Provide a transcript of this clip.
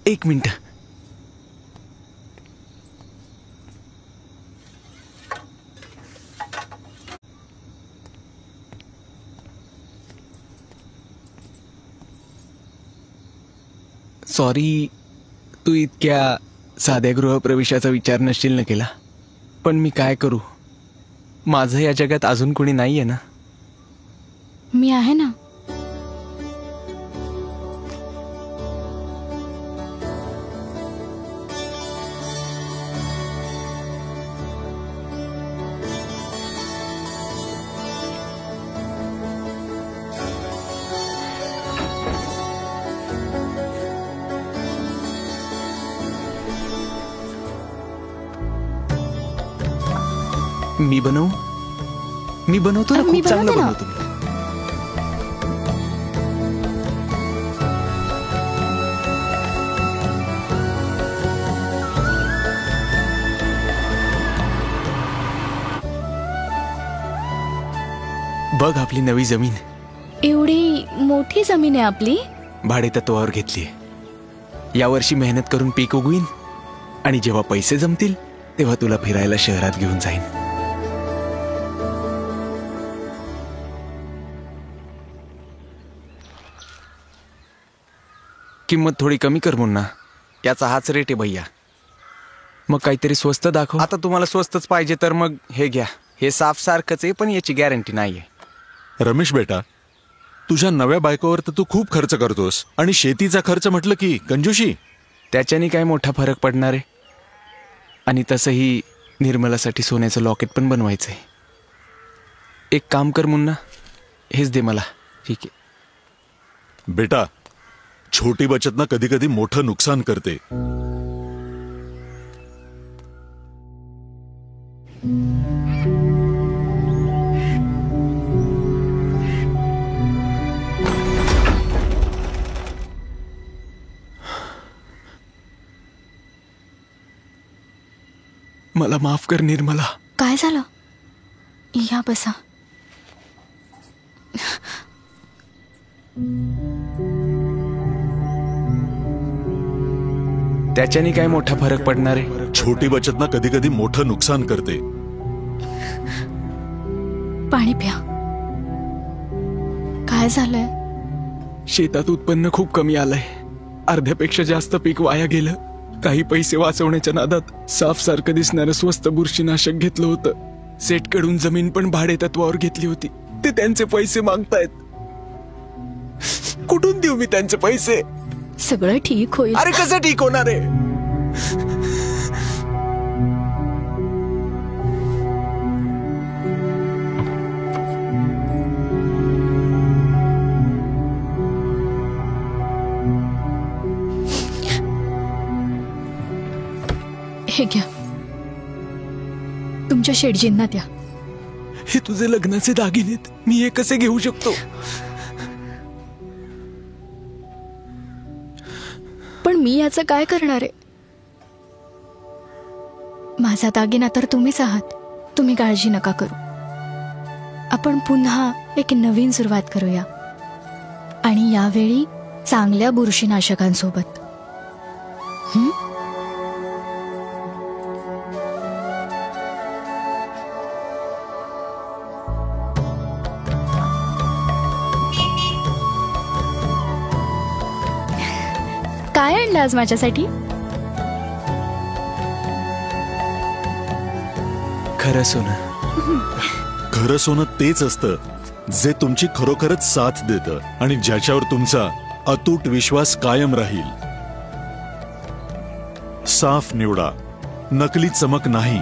एक minute. Sorry, तू इतक्या साध्या गृहप्रवेशाचा विचार नसशील न केला, पण मी काय करू, माझं या जगात अजून कोणी नाहीये ना. मी आहे ना. मी बनवतो ना, खूप चांगलं बनवतो मी. बघ आपली नवी जमीन. एवढी मोठी जमीन आहे आपली. भाडेतत्वावर घेतलीये. यावर्षी मेहनत करून पीक उगवीन आणि जेव्हा पैसे जमतील तेव्हा तुला फिरायला शहरात घेऊन जाईन. किंमत थोडी कमी कर मुन्ना, याचा हाच रेट आहे भैया. मग काहीतरी स्वस्त दाखव. आता तुम्हाला स्वस्तच पाहिजे तर मग हे घ्या. हे साफ सारखंच आहे पण याची गॅरंटी नाहीये. रमेश बेटा, तुझ्या नव्या बायकोवर तर तू खूप खर्च करतोस आणि शेतीचा खर्च म्हटलं की कंजूशी. त्याच्याने काय मोठा फरक पडणार आहे. आणि तसंही निर्मलासाठी सोन्याचं लॉकेट पण बनवायचंय. एक काम कर मुन्ना, हेच दे मला. ठीक आहे बेटा, छोटी बचत ना कधी कधी मोठं नुकसान करते. मला माफ कर निर्मला. काय झालं? या बसा. त्याच्याने काय मोठा फरक पडणार आहे. छोटी बचत ना कधी कधी मोठं नुकसान करते. पाणी प्या. काय झालंय? शेतात उत्पन्न खूप कमी आलंय. अर्ध्यापेक्षा जास्त पीक वाया गेलं. काही पैसे वाचवण्याच्या नादात साफ सारखं दिसणारं स्वस्त बुरशीनाशक घेतलं होतं. सेटकडून जमीन पण भाडेतत्वावर घेतली होती. ते त्यांचे पैसे मागतायत. कुठून देऊ मी त्यांचे पैसे? सगळं ठीक होईल. अरे कसं ठीक होणार आहे? हे घ्या, तुमच्या शेटजींना द्या. हे तुझे लग्नाचे दागिनेत, मी हे कसे घेऊ शकतो? पण मी याचं काय करणार आहे? माझा दागिना तर तुम्हीच आहात. तुम्ही काळजी नका करू. आपण पुन्हा एक नवीन सुरुवात करूया. आणि यावेळी चांगल्या बुरशीनाशकांसोबत. काय आणलं आज माझ्यासाठी? खरं सोनं. खरं सोनं तेच असतं जे तुमची खरोखरच साथ देतं आणि ज्याच्यावर तुमचा अतूट विश्वास कायम राहील. साफ निवडा, नकली चमक नाही.